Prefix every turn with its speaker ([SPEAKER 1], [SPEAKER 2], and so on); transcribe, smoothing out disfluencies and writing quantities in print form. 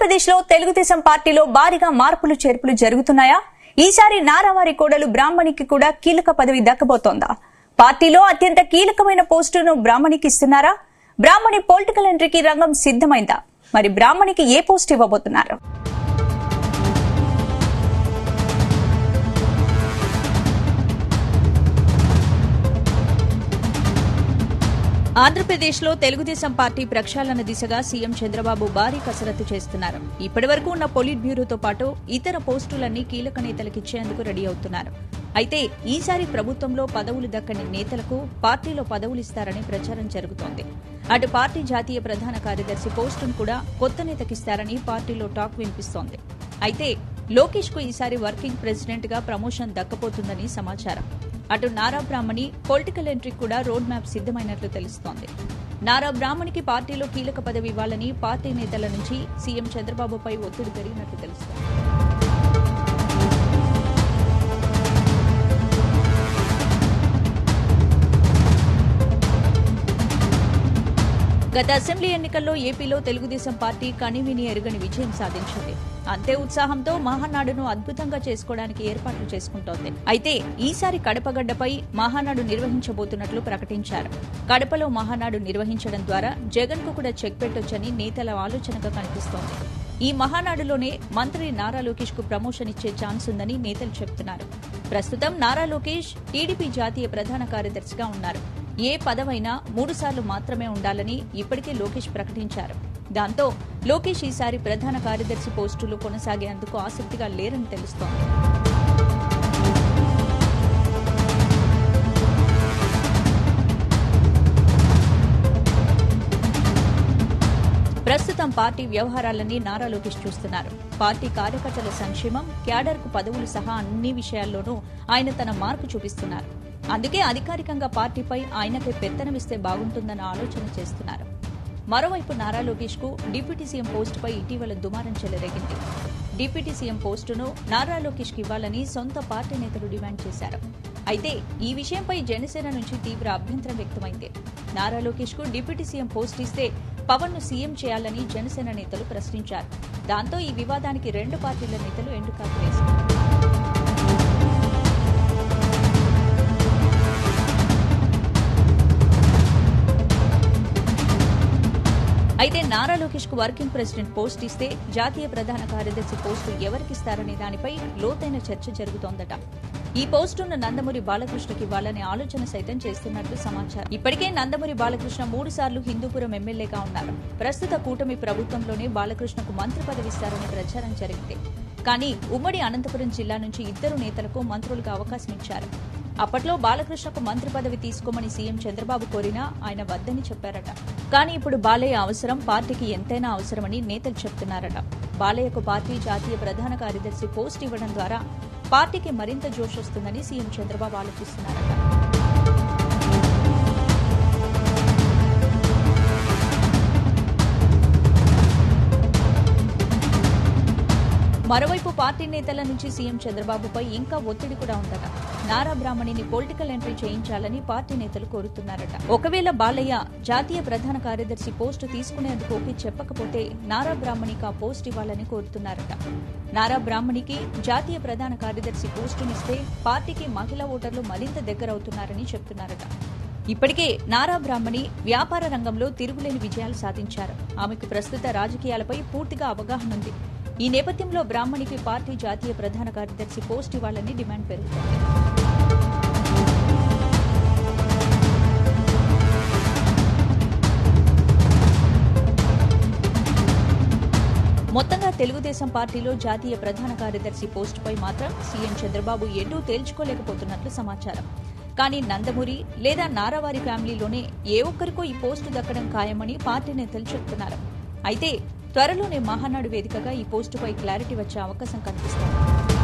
[SPEAKER 1] ఆంధ్రప్రదేశ్ లో తెలుగుదేశం పార్టీలో భారీగా మార్పులు చేర్పులు జరుగుతున్నాయా? ఈసారి నారావారి కోడలు బ్రాహ్మణికి కూడా కీలక పదవి దక్కబోతోందా? పార్టీలో అత్యంత కీలకమైన పోస్టును బ్రాహ్మణికి ఇస్తున్నారా? బ్రాహ్మణి పొలిటికల్ ఎంట్రీకి రంగం సిద్ధమైందా? మరి బ్రాహ్మణికి ఏ పోస్ట్ ఇవ్వబోతున్నారు? ఆంధ్రప్రదేశ్ లో తెలుగుదేశం పార్టీ ప్రక్షాళన దిశగా సీఎం చంద్రబాబు భారీ కసరత్తు చేస్తున్నారు. ఇప్పటివరకు ఉన్న పొలిట్ బ్యూరోతో పాటు ఇతర పోస్టులన్నీ కీలక నేతలకు ఇచ్చేందుకు రెడీ అవుతున్నారు. అయితే ఈసారి ప్రభుత్వంలో పదవులు దక్కని నేతలకు పార్టీలో పదవులు ఇస్తారని ప్రచారం జరుగుతోంది. అటు పార్టీ జాతీయ ప్రధాన కార్యదర్శి పోస్టును కూడా కొత్త నేతకిస్తారని పార్టీలో టాక్ వినిపిస్తోంది. అయితే లోకేష్ కు ఈసారి వర్కింగ్ ప్రెసిడెంట్ గా ప్రమోషన్ దక్కబోతుందని సమాచారం. అటు నారా బ్రాహ్మణి పొలిటికల్ ఎంట్రీకి కూడా రోడ్ మ్యాప్ సిద్దమైనట్లు తెలుస్తోంది. నారా బ్రాహ్మణికి పార్టీలో కీలక పదవి ఇవ్వాలని పార్టీ నేతల నుంచి సీఎం చంద్రబాబుపై ఒత్తిడి పెరిగినట్లు తెలుస్తోంది. గత అసెంబ్లీ ఎన్నికల్లో ఏపీలో తెలుగుదేశం పార్టీ కనివిని ఎరుగని విజయం సాధించింది. అంతే ఉత్సాహంతో మహానాడును అద్భుతంగా చేసుకోవడానికి ఏర్పాట్లు చేసుకుంటోంది. అయితే ఈసారి కడపగడ్డపై మహానాడు నిర్వహించబోతున్నట్లు ప్రకటించారు. కడపలో మహానాడు నిర్వహించడం ద్వారా జగన్ కు కూడా చెక్ పెట్టొచ్చని నేతల ఆలోచనగా కనిపిస్తోంది. ఈ మహానాడులోనే మంత్రి నారా లోకేష్ కు ప్రమోషన్ ఇచ్చే ఛాన్స్ ఉందని నేతలు చెబుతున్నారు. ప్రస్తుతం నారా లోకేష్ టీడీపీ జాతీయ ప్రధాన కార్యదర్శిగా ఉన్నారు. ఏ పదవైనా 3 సార్లు మాత్రమే ఉండాలని ఇప్పటికే లోకేష్ ప్రకటించారు. దాంతో లోకేష్ ఈసారి ప్రధాన కార్యదర్శి పోస్టులు కొనసాగేందుకు ఆసక్తిగా లేరని తెలుస్తోంది. ప్రస్తుతం పార్టీ వ్యవహారాలన్నీ నారా లోకేష్ చూస్తున్నారు. పార్టీ కార్యకర్తల సంక్షేమం, క్యాడర్ కు పదవులు సహా అన్ని విషయాల్లోనూ ఆయన తన మార్కు చూపిస్తున్నారు. అందుకే అధికారికంగా పార్టీపై ఆయనకే పెత్తనమిస్తే బాగుంటుందన్న ఆలోచన చేస్తున్నారు. మరోవైపు నారా లోకేష్ కు డిప్యూటీ సీఎం పోస్టుపై ఇటీవల దుమారం చెలరేగింది. డిప్యూటీ సీఎం పోస్టును నారా లోకేష్ కి ఇవ్వాలని సొంత పార్టీ నేతలు డిమాండ్ చేశారు. అయితే ఈ విషయంపై జనసేన నుంచి తీవ్ర అభ్యంతరం వ్యక్తమైంది. నారా లోకేష్ కు డిప్యూటీ సీఎం పోస్ట్ ఇస్తే పవన్ ను సీఎం చేయాలని జనసేన నేతలు ప్రశ్నించారు. దాంతో ఈ వివాదానికి 2 పార్టీల నేతలు ఎండుకాకు వేశారు. అయితే నారా లోకేష్ కు వర్కింగ్ ప్రెసిడెంట్ పోస్ట్ ఇస్తే జాతీయ ప్రధాన కార్యదర్శి పోస్టు ఎవరికిస్తారనే దానిపై లోతైన చర్చ జరుగుతోందట. ఈ పోస్టును నందమూరి బాలకృష్ణకి ఇవ్వాలనే ఆలోచన సైతం చేస్తున్నట్లు సమాచారం. ఇప్పటికే నందమూరి బాలకృష్ణ 3 సార్లు హిందూపురం ఎమ్మెల్యేగా ఉన్నారు. ప్రస్తుత కూటమి ప్రభుత్వంలోనే బాలకృష్ణకు మంత్రి పదవి ఇస్తారనే ప్రచారం జరిగింది. కానీ ఉమ్మడి అనంతపురం జిల్లా నుంచి 2 నేతలకు మంత్రులుగా అవకాశం ఇచ్చారు. అప్పట్లో బాలకృష్ణకు మంత్రి పదవి తీసుకోమని సీఎం చంద్రబాబు కోరినా ఆయన వద్దని చెప్పారట. కానీ ఇప్పుడు బాలయ్య అవసరం పార్టీకి ఎంతైనా అవసరమని నేతలు చెప్తున్నారట. బాలయ్యకు పార్టీ జాతీయ ప్రధాన కార్యదర్శి పోస్ట్ ఇవ్వడం ద్వారా పార్టీకి మరింత జోష్ వస్తుందని సీఎం చంద్రబాబు ఆలోచిస్తున్నారట. మరోవైపు పార్టీ నేతల నుంచి సీఎం చంద్రబాబుపై ఇంకా ఒత్తిడి కూడా ఉందట. నారా బ్రాహ్మణిని పొలిటికల్ ఎంట్రీ చేయించాలని పార్టీ నేతలు కోరుతున్నారట. ఒకవేళ బాలయ్య జాతీయ ప్రధాన కార్యదర్శి పోస్టు తీసుకునేందుకు ఓకే చెప్పకపోతే నారా బ్రాహ్మణికి ఆ పోస్ట్ ఇవ్వాలని కోరుతున్నారట. నారా బ్రాహ్మణికి జాతీయ ప్రధాన కార్యదర్శి పోస్టునిస్తే పార్టీకి మహిళా ఓటర్లు మరింత దగ్గరవుతున్నారని చెప్తున్నారట. ఇప్పటికే నారా బ్రాహ్మణి వ్యాపార రంగంలో తిరుగులేని విజయాలు సాధించారు. ఆమెకు ప్రస్తుత రాజకీయాలపై పూర్తిగా అవగాహన ఉంది. ఈ నేపథ్యంలో బ్రాహ్మణికి పార్టీ జాతీయ ప్రధాన కార్యదర్శి పోస్ట్ ఇవ్వాలని డిమాండ్ పెరుగుతోంది. మొత్తంగా తెలుగుదేశం పార్టీలో జాతీయ ప్రధాన కార్యదర్శి పోస్టుపై మాత్రం సీఎం చంద్రబాబు ఎటూ తేల్చుకోలేకపోతున్నట్లు సమాచారం. కానీ నందమూరి లేదా నారావారి ఫ్యామిలీలోనే ఏ ఒక్కరికో ఈ పోస్టు దక్కడం ఖాయమని పార్టీ నేతలు చెబుతున్నారు. అయితే త్వరలోనే మహానాడు వేదికగా ఈ పోస్టుపై క్లారిటీ వచ్చే అవకాశం కనిపిస్తోంది.